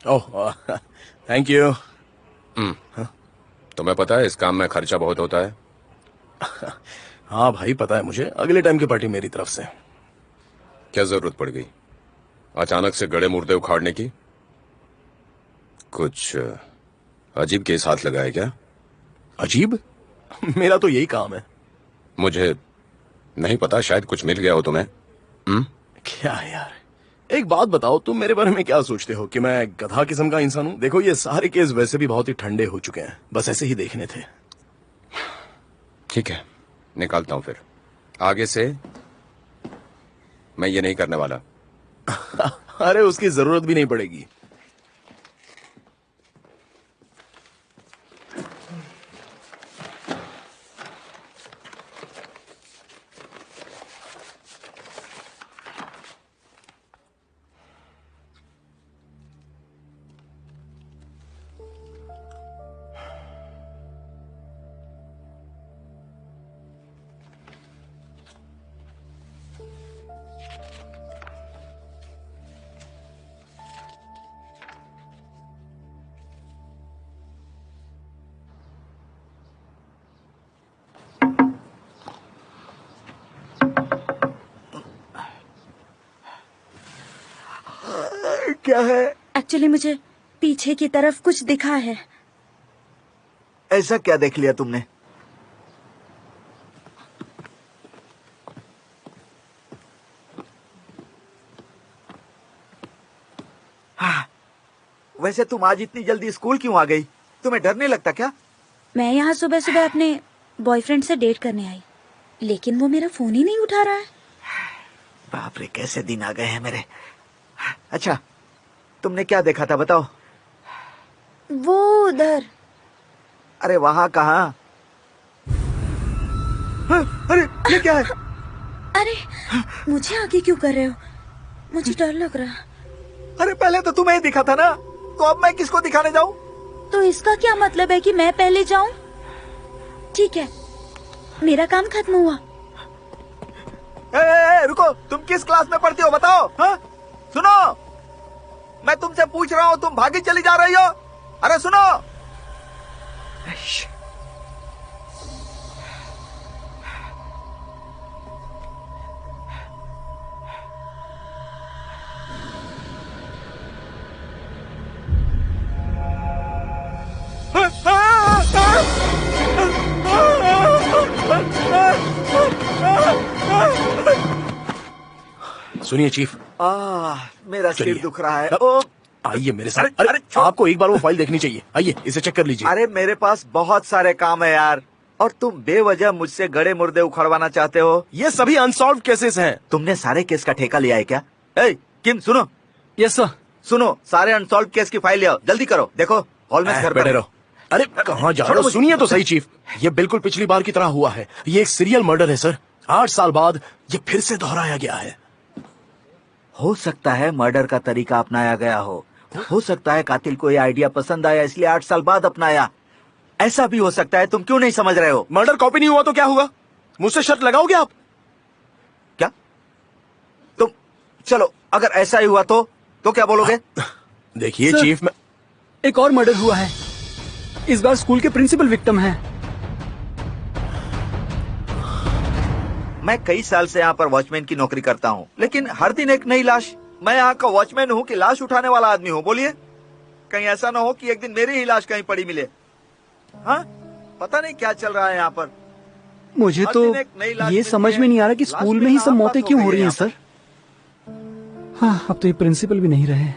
Oh, thank you. तुम्हें पता है इस काम में खर्चा बहुत होता है। हाँ भाई, पता है मुझे। अगले टाइम की पार्टी मेरी तरफ से। क्या जरूरत पड़ गई अचानक से गड़े मुर्दे उखाड़ने की? कुछ अजीब केस हाथ लगाए क्या? अजीब? मेरा तो यही काम है। मुझे नहीं पता, शायद कुछ मिल गया हो तुम्हें। क्या है यार, एक बात बताओ, तुम मेरे बारे में क्या सोचते हो कि मैं गधा किस्म का इंसान हूं? देखो, ये सारे केस वैसे भी बहुत ही ठंडे हो चुके हैं, बस ऐसे ही देखने थे। ठीक है, निकालता हूं फिर। आगे से मैं ये नहीं करने वाला। अरे उसकी जरूरत भी नहीं पड़ेगी। क्या है? एक्चुअली मुझे पीछे की तरफ कुछ दिखा है। ऐसा क्या देख लिया तुमने? वैसे तुम आज इतनी जल्दी स्कूल क्यों आ गई? तुम्हें डर नहीं लगता क्या? मैं यहाँ सुबह सुबह अपने बॉयफ्रेंड से डेट करने आई, लेकिन वो मेरा फोन ही नहीं उठा रहा है। बाप रे, कैसे दिन आ गए हैं मेरे। अच्छा, तुमने क्या देखा था बताओ? वो उधर। अरे वहाँ कहाँ? अरे ये क्या है? अरे मुझे आगे क्यों कर रहे हो? मुझे डर लग रहा है। अरे पहले तो तुम्हें दिखा था ना, तो अब मैं किसको दिखाने जाऊं? तो इसका क्या मतलब है कि मैं पहले जाऊं? ठीक है, मेरा काम खत्म हुआ। रुको, तुम किस क्लास में पढ़ती हो बताओ? हाँ? सुनो, मैं तुमसे पूछ रहा हूँ, तुम भागी चली जा रही हो। अरे सुनो। सुनिए चीफ। मेरा सिर चलिए। दुख रहा है। आइए मेरे साथ। अरे, अरे छोड़। आपको एक बार वो फाइल देखनी चाहिए। आइए इसे चेक कर लीजिए। अरे मेरे पास बहुत सारे काम है यार, और तुम बेवजह मुझसे गड़े मुर्दे उखड़वाना चाहते हो। ये सभी अनसॉल्व केसेस हैं। तुमने सारे केस का ठेका लिया है क्या? किम सुनो। Yes sir. सुनो, सारे अनसॉल्व केस की फाइल ले आओ, जल्दी करो। देखो हॉल में घर बैठे पर। रहो। अरे कहाँ जा रहे हो? सुनिए तो सही चीफ, ये बिल्कुल पिछली बार की तरह हुआ है। ये एक सीरियल मर्डर है सर। 8 साल बाद ये फिर से दोहराया गया है। हो सकता है मर्डर का तरीका अपनाया गया हो सकता है कातिल को ये आइडिया पसंद आया इसलिए 8 साल बाद अपनाया। ऐसा भी हो सकता है, तुम क्यों नहीं समझ रहे हो? मर्डर कॉपी नहीं हुआ तो क्या हुआ? मुझसे शर्त लगाओगे आप? क्या तुम? चलो, अगर ऐसा ही हुआ तो क्या बोलोगे? देखिए चीफ, मैं एक और मर्डर हुआ है। इस बार स्कूल के प्रिंसिपल विक्टिम हैं। मैं कई साल से यहाँ पर वॉचमैन की नौकरी करता हूँ, लेकिन हर दिन एक नई लाश। मैं यहाँ का वॉचमैन हूँ कि लाश उठाने वाला आदमी हूँ? बोलिए, कहीं ऐसा ना हो कि एक दिन मेरी ही लाश कहीं पड़ी मिले। हाँ, पता नहीं क्या चल रहा है यहाँ पर। मुझे हर तो दिन एक नई लाश ये मिलती समझ है। में नहीं आ रहा कि लाश स्कूल में में ही सब आम मौतें बात क्यों हो हो गई रही हैं यहाँ सर। हाँ, अब तो ये प्रिंसिपल भी नहीं रहे।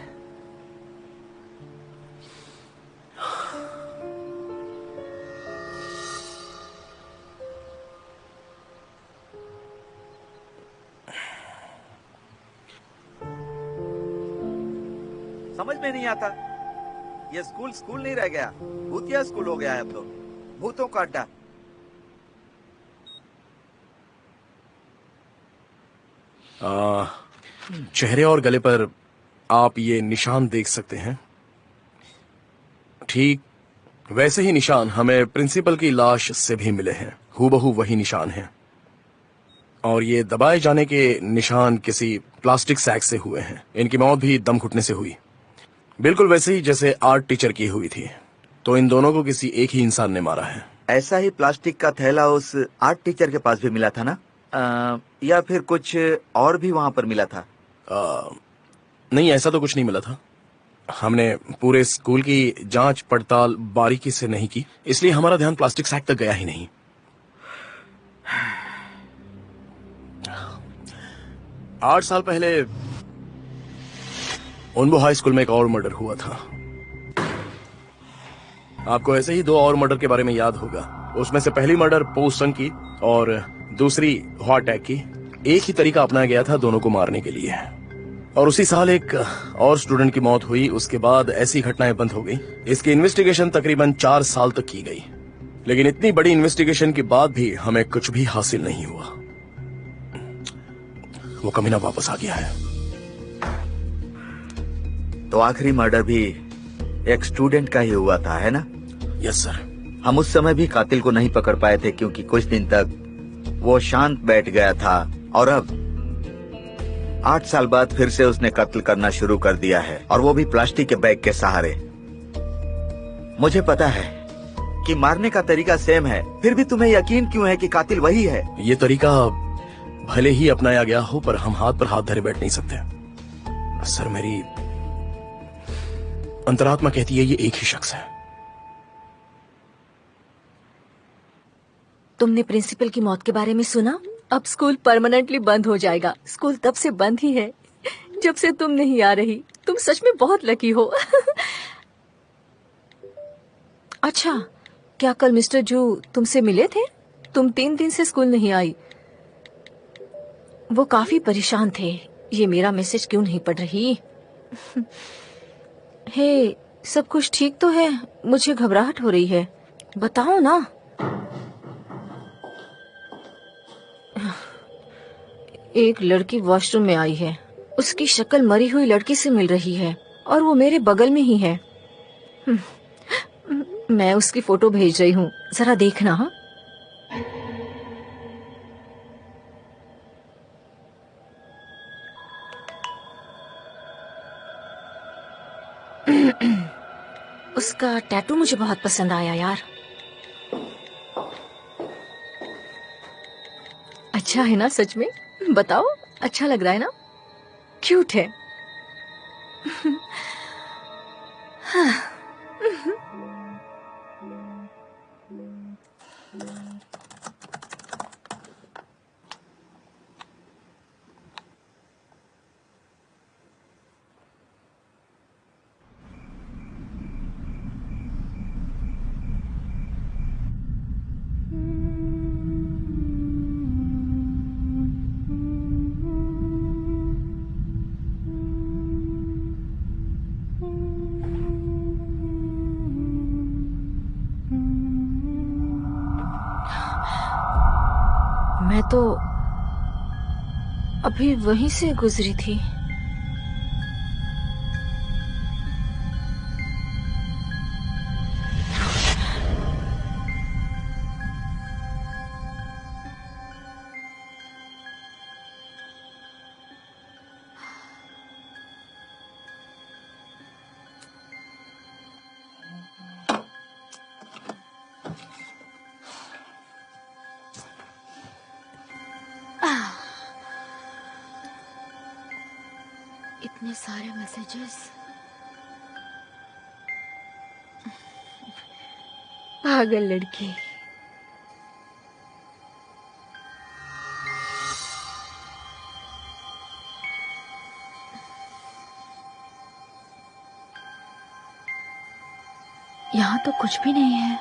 समझ में नहीं आता, ये स्कूल स्कूल नहीं रह गया, भूतिया स्कूल हो गया है अब तो। भूतों का अड्डा। चेहरे और गले पर आप ये निशान देख सकते हैं। ठीक वैसे ही निशान हमें प्रिंसिपल की लाश से भी मिले हैं। हूबहू वही निशान हैं। और ये दबाए जाने के निशान किसी प्लास्टिक सैक से हुए हैं। इनकी मौत भी दम घुटने से हुई। बिल्कुल वैसे ही जैसे आर्ट टीचर की हुई थी। तो इन दोनों को किसी एक ही इंसान ने मारा है। ऐसा ही प्लास्टिक का थैला उस आर्ट टीचर के पास भी मिला था ना? या फिर कुछ और भी वहाँ पर मिला था? नहीं, ऐसा तो कुछ नहीं मिला था। हमने पूरे स्कूल की जांच पड़ताल बारीकी से नहीं की, इसलिए हमारा ध्यान प्लास्टिक सैक तक गया ही नहीं। 8 साल पहले उनबो हाई स्कूल में एक और मर्डर हुआ था। आपको ऐसे ही 2 और मर्डर के बारे में याद होगा। उसमें से पहली मर्डर पोसंग की और दूसरी हार्ट अटैक की। एक ही तरीका अपनाया गया था दोनों को मारने के लिए। और उसी साल एक और स्टूडेंट की मौत हुई। उसके बाद ऐसी घटनाएं बंद हो गई। इसकी इन्वेस्टिगेशन तकरीबन 4 साल तक की गई, लेकिन इतनी बड़ी इन्वेस्टिगेशन के बाद भी हमें कुछ भी हासिल नहीं हुआ। वो कमीना वापस आ गया है। तो आखिरी मर्डर भी एक स्टूडेंट का ही हुआ था, है ना? Yes sir. हम उस समय भी कातिल को नहीं पकड़ पाए थे क्योंकि कुछ दिन तक वो शांत बैठ गया था, और अब 8 साल बाद फिर से उसने कत्ल करना शुरू कर दिया है, और वो भी प्लास्टिक के बैग के सहारे। मुझे पता है कि मारने का तरीका सेम है, फिर भी तुम्हें यकीन क्यों है कि कातिल वही है? ये तरीका भले ही अपनाया गया हो, पर हम हाथ पर हाथ धरे बैठ नहीं सकते। सर, मेरी अंतरात्मा कहती है ये एक ही शख्स है। तुमने प्रिंसिपल की मौत के बारे में सुना? अब स्कूल परमानेंटली बंद हो जाएगा। स्कूल तब से बंद ही है जब से तुम नहीं आ रही। तुम सच में बहुत लकी हो। अच्छा, क्या कल मिस्टर जू तुमसे मिले थे? तुम 3 दिन से स्कूल नहीं आई। वो काफी परेशान थे। ये मेरा मैसेज क्यों नहीं पढ़ रही? हे, सब कुछ ठीक तो है? मुझे घबराहट हो रही है, बताओ ना। एक लड़की वॉशरूम में आई है। उसकी शक्ल मरी हुई लड़की से मिल रही है, और वो मेरे बगल में ही है। मैं उसकी फोटो भेज रही हूँ, जरा देखना। हाँ, उसका टैटू मुझे बहुत पसंद आया यार। अच्छा है ना? सच में बताओ, अच्छा लग रहा है ना? क्यूट है। हाँ। मैं तो अभी वहीं से गुजरी थी। इतने सारे मैसेजेस। पागल लड़की। यहाँ तो कुछ भी नहीं है।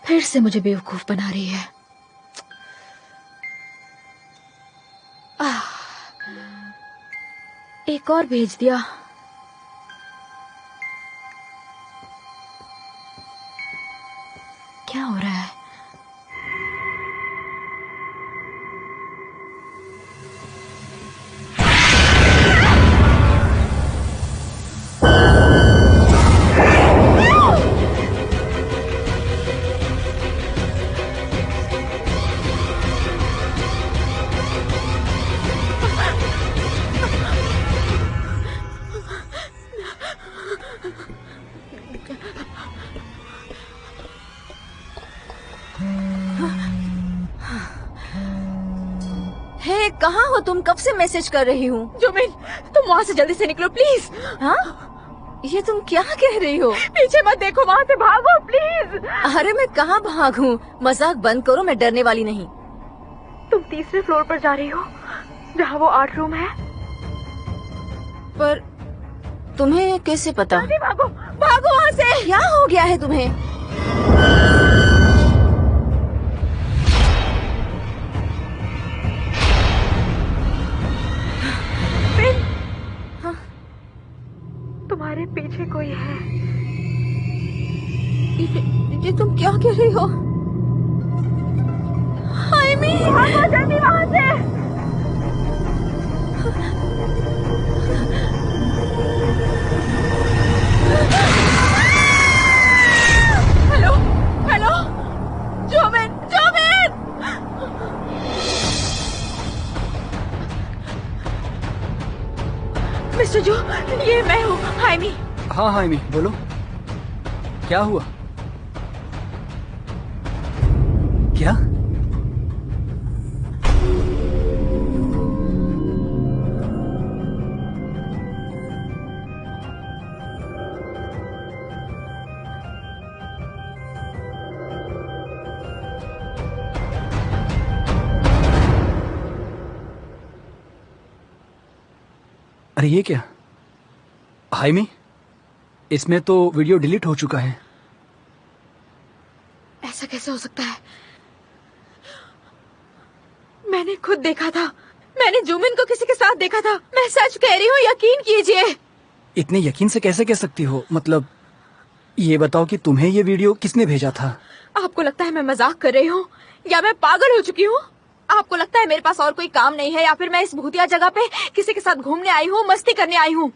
फिर से मुझे बेवकूफ बना रही है। एक और भेज दिया। क्या हो रहा है? कहाँ हो तुम? कब से मैसेज कर रही हूँ। जुमिन, तुम वहाँ से जल्दी से निकलो प्लीज। हाँ, ये तुम क्या कह रही हो? पीछे मत देखो, वहाँ से भागो प्लीज। अरे मैं कहाँ भागूं? मजाक बंद करो, मैं डरने वाली नहीं। तुम तीसरे फ्लोर पर जा रही हो, जहाँ वो आर्ट रूम है। पर तुम्हें कैसे पता? जल्दी भागो, भागो वहाँ से। क्या हो गया है तुम्हें? हाँ? तुम्हारे पीछे कोई है। ये तुम क्या कह रही हो? हाइमी, भागो जल्दी वहाँ से। हेलो, हेलो, जुमिन, जुमिन। मिस्टर जो, ये मैं हूँ, हाइमी। हाँ हाइमी, बोलो क्या हुआ? क्या? अरे ये क्या? हाइमी, इसमें तो वीडियो डिलीट हो चुका है। ऐसा कैसे हो सकता है? मैंने खुद देखा था। मैंने जुमिन को किसी के साथ देखा था। मैं सच कह रही हूँ, यकीन कीजिए। इतने यकीन से कैसे कह सकती हो? मतलब ये बताओ कि तुम्हें ये वीडियो किसने भेजा था? आपको लगता है मैं मजाक कर रही हूँ या मैं पागल हो चुकी हूँ? आपको लगता है मेरे पास और कोई काम नहीं है या फिर मैं इस भूतिया जगह पे किसी के साथ घूमने आई हूँ, मस्ती करने आई हूँ?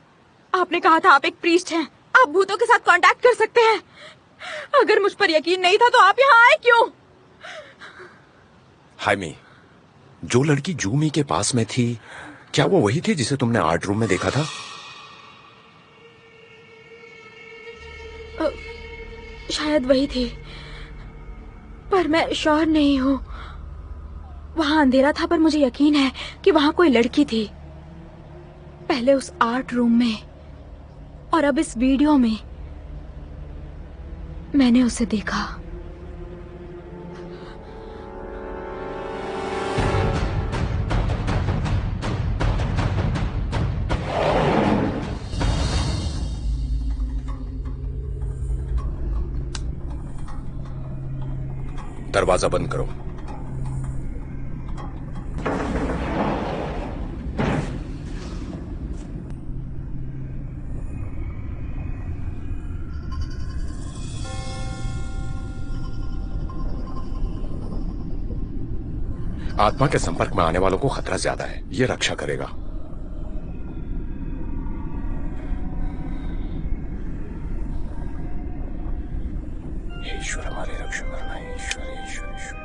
आपने कहा था आप एक प्रीस्ट हैं, आप भूतों के साथ कांटेक्ट कर सकते हैं। अगर मुझ पर यकीन नहीं था तो आप यहाँ आए क्यों? हाइमी, जो लड़की जूमी के पास में थी, क्या वो वही थी जिसे तुमने आर्ट रूम में देखा था? शायद वही थी, पर मैं श्योर नहीं हूँ। वहाँ अंधेरा था, पर मुझे यकीन है कि वहाँ कोई लड़की थी। पहले उस आर्ट रूम में और अब इस वीडियो में मैंने उसे देखा। दरवाजा बंद करो। आत्मा के संपर्क में आने वालों को खतरा ज्यादा है, ये रक्षा करेगा। हे ईश्वर, हमारी रक्षा करना है। ईश्वर, ईश्वर, ईश्वर।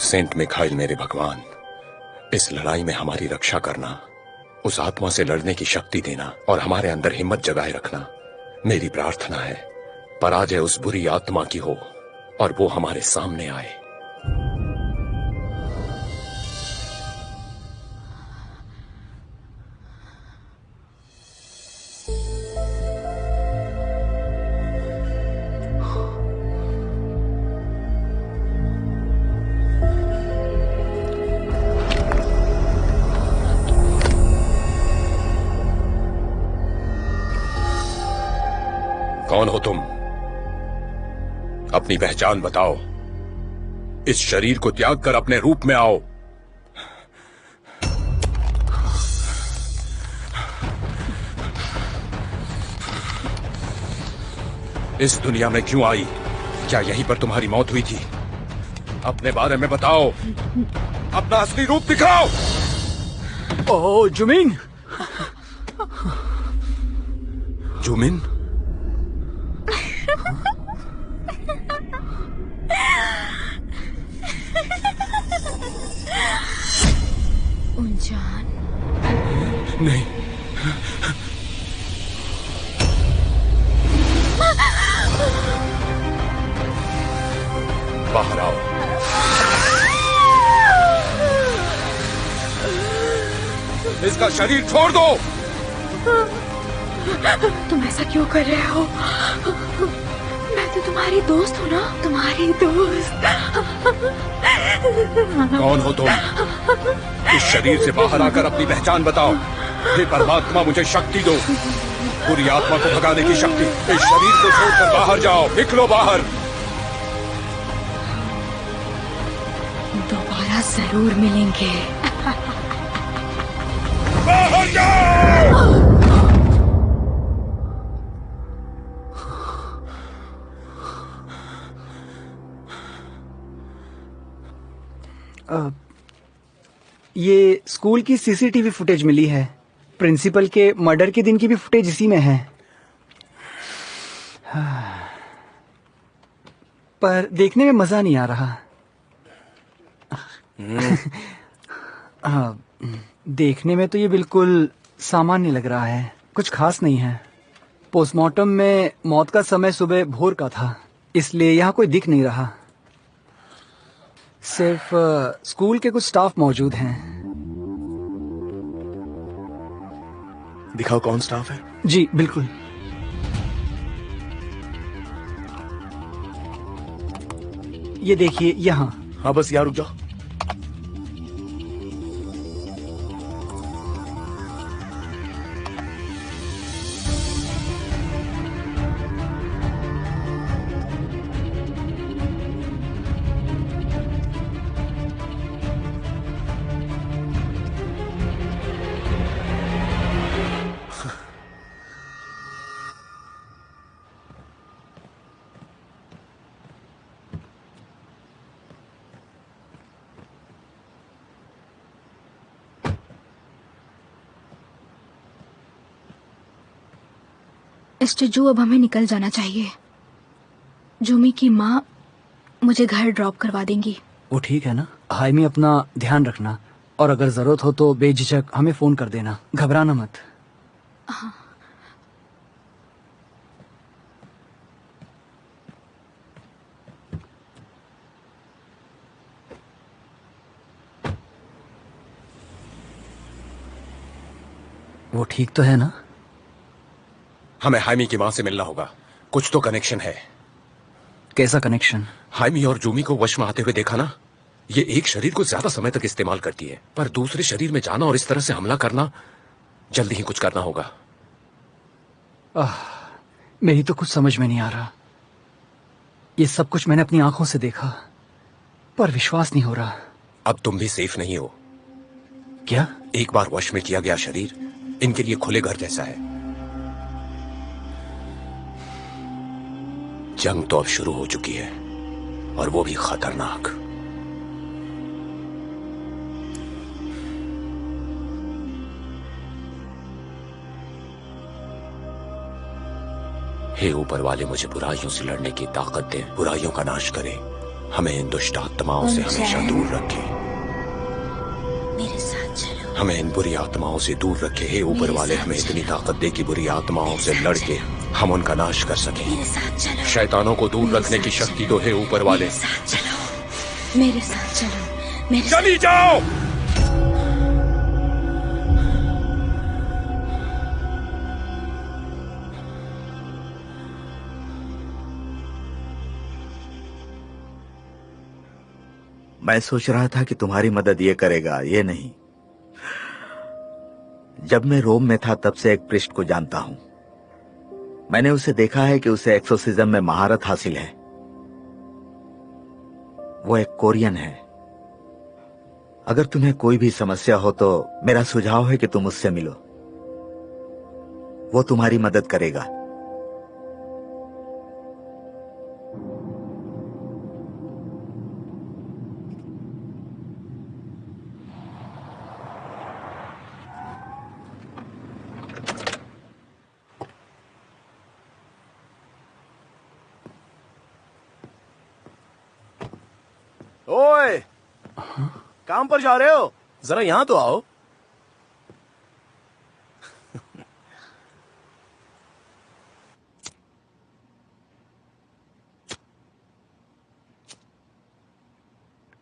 सेंट मिखाइल, मेरे भगवान, इस लड़ाई में हमारी रक्षा करना, उस आत्मा से लड़ने की शक्ति देना और हमारे अंदर हिम्मत जगाए रखना मेरी प्रार्थना है। पराजय उस बुरी आत्मा की हो और वो हमारे सामने आए। कौन हो तुम? अपनी पहचान बताओ। इस शरीर को त्याग कर अपने रूप में आओ। इस दुनिया में क्यों आई? क्या यहीं पर तुम्हारी मौत हुई थी? अपने बारे में बताओ, अपना असली रूप दिखाओ। ओह जुमिन! जुमिन? उनजान? नहीं। बाहर आओ। इसका शरीर छोड़ दो। तुम ऐसा क्यों कर रहे हो? मैं तो तुम्हारी दोस्त हूँ ना, तुम्हारी दोस्त। कौन हो तुम? इस शरीर से बाहर आकर अपनी पहचान बताओ। हे परमात्मा, मुझे शक्ति दो, बुरी आत्मा को भगाने की शक्ति। इस शरीर को छोड़कर बाहर जाओ, निकलो बाहर। दोबारा जरूर मिलेंगे। बाहर जाओ। ये स्कूल की सीसीटीवी फुटेज मिली है। प्रिंसिपल के मर्डर के दिन की भी फुटेज इसी में है। पर देखने में मजा नहीं आ रहा। देखने में तो ये बिल्कुल सामान्य लग रहा है, कुछ खास नहीं है। पोस्टमार्टम में मौत का समय सुबह भोर का था, इसलिए यहाँ कोई दिख नहीं रहा। सिर्फ स्कूल के कुछ स्टाफ मौजूद हैं। दिखाओ कौन स्टाफ है। जी बिल्कुल। ये देखिए यहाँ। हाँ बस यहाँ रुक जाओ। स्टेजू, अब हमें निकल जाना चाहिए। जूमी की माँ मुझे घर ड्रॉप करवा देंगी। वो ठीक है ना। हाइमी, अपना ध्यान रखना, और अगर जरूरत हो तो बेझिझक हमें फोन कर देना, घबराना मत। हाँ। वो ठीक तो है ना? हमें हाइमी की मां से मिलना होगा, कुछ तो कनेक्शन है। कैसा कनेक्शन? हाइमी और जूमी को वश में आते हुए देखा ना। ये एक शरीर को ज्यादा समय तक इस्तेमाल करती है, पर दूसरे शरीर में जाना और इस तरह से हमला करना, जल्दी ही कुछ करना होगा। मेरी तो कुछ समझ में नहीं आ रहा। ये सब कुछ मैंने अपनी आंखों से देखा, पर विश्वास नहीं हो रहा। अब तुम भी सेफ नहीं हो। क्या? एक बार वश में किया गया शरीर इनके लिए खुले घर जैसा है। जंग तो अब शुरू हो चुकी है, और वो भी खतरनाक। हे ऊपर वाले, मुझे बुराइयों से लड़ने की ताकत दे, बुराइयों का नाश करे, हमें इन दुष्ट आत्माओं से हमेशा दूर रखे। मेरे साथ चलो। हमें इन बुरी आत्माओं से दूर रखे। हे ऊपर वाले, हमें इतनी ताकत दे कि बुरी आत्माओं से लड़के हम उनका नाश कर सकें। मेरे साथ चलो। शैतानों को दूर रखने की शक्ति दो हे ऊपर वाले। मेरे साथ चलो। मेरे साथ चलो। मेरे चली जाओ। मैं सोच रहा था कि तुम्हारी मदद ये करेगा, ये नहीं। जब मैं रोम में था तब से एक प्रिस्ट को जानता हूं। मैंने उसे देखा है कि उसे एक्सोसिज्म में महारत हासिल है। वो एक कोरियन है। अगर तुम्हें कोई भी समस्या हो तो मेरा सुझाव है कि तुम उससे मिलो। वो तुम्हारी मदद करेगा। ओए, काम पर जा रहे हो? जरा यहां तो आओ।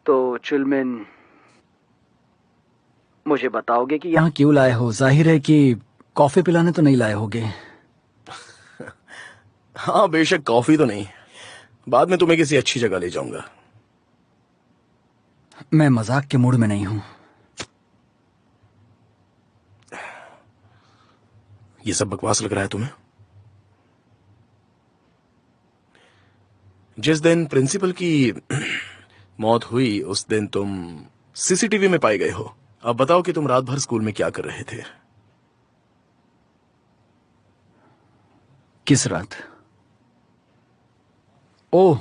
तो चिलमिन, मुझे बताओगे कि यहाँ क्यों लाए हो? जाहिर है कि कॉफी पिलाने तो नहीं लाए होगे। हाँ बेशक, कॉफी तो नहीं, बाद में तुम्हें किसी अच्छी जगह ले जाऊंगा। मैं मजाक के मूड में नहीं हूँ। ये सब बकवास लग रहा है तुम्हें? जिस दिन प्रिंसिपल की मौत हुई उस दिन तुम सीसीटीवी में पाए गए हो। अब बताओ कि तुम रात भर स्कूल में क्या कर रहे थे? किस रात? ओह,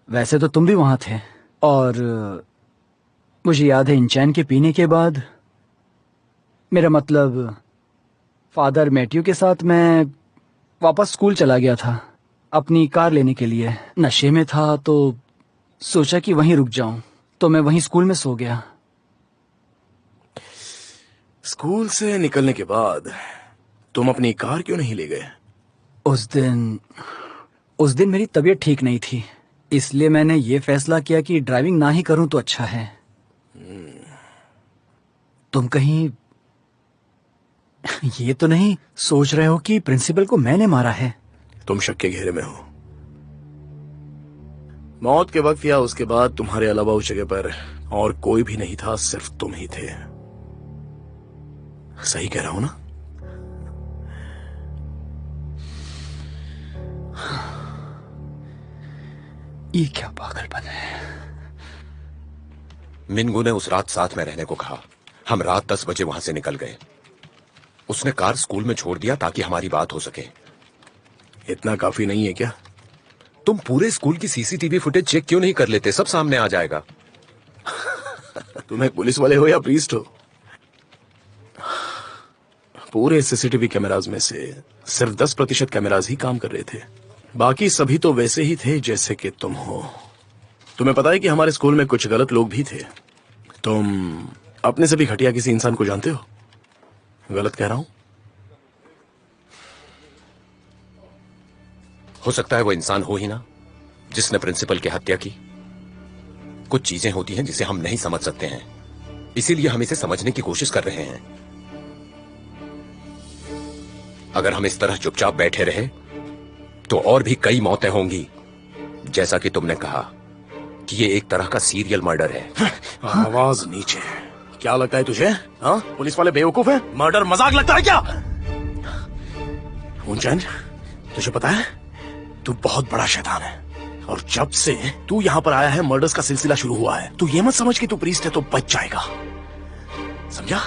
वैसे तो तुम भी वहां थे। और मुझे याद है इंचैन के पीने के बाद, मेरा मतलब फादर मैथ्यू के साथ मैं वापस स्कूल चला गया था अपनी कार लेने के लिए। नशे में था तो सोचा कि वहीं रुक जाऊं, तो मैं वहीं स्कूल में सो गया। स्कूल से निकलने के बाद तुम अपनी कार क्यों नहीं ले गए? उस दिन मेरी तबीयत ठीक नहीं थी, इसलिए मैंने ये फैसला किया कि ड्राइविंग ना ही करूं तो अच्छा है। तुम कहीं ये तो नहीं सोच रहे हो कि प्रिंसिपल को मैंने मारा है? तुम शक के घेरे में हो। मौत के वक्त या उसके बाद तुम्हारे अलावा उस जगह पर और कोई भी नहीं था, सिर्फ तुम ही थे। सही कह रहा हूं ना? ये क्या पागलपन है। मिनगू ने उस रात साथ में रहने को कहा। हम रात 10 बजे वहां से निकल गए। उसने कार स्कूल में छोड़ दिया ताकि हमारी बात हो सके। इतना काफी नहीं है क्या? तुम पूरे स्कूल की सीसीटीवी फुटेज चेक क्यों नहीं कर लेते? सब सामने आ जाएगा। तुम्हें पुलिस वाले हो या प्रीस्ट हो? पूरे सीसीटीवी कैमराज में से सिर्फ 10% कैमराज ही काम कर रहे थे, बाकी सभी तो वैसे ही थे जैसे कि तुम हो। तुम्हें पता है कि हमारे स्कूल में कुछ गलत लोग भी थे। तुम अपने से भी घटिया किसी इंसान को जानते हो? गलत कह रहा हूं? हो सकता है वो इंसान हो ही ना जिसने प्रिंसिपल की हत्या की। कुछ चीजें होती हैं जिसे हम नहीं समझ सकते हैं, इसीलिए हम इसे समझने की कोशिश कर रहे हैं। अगर हम इस तरह चुपचाप बैठे रहे तो और भी कई मौतें होंगी। जैसा कि तुमने कहा कि ये एक तरह का सीरियल मर्डर है। आवाज नीचे। क्या लगता है तुझे? हाँ, पुलिस वाले बेवकूफ हैं? मर्डर मजाक लगता है क्या? ऊंचन, तुझे पता है तू बहुत बड़ा शैतान है, और जब से तू यहाँ पर आया है मर्डर्स का सिलसिला शुरू हुआ है। तू ये मत समझ कि तू प्रीस्ट है तो बच जाएगा, समझा?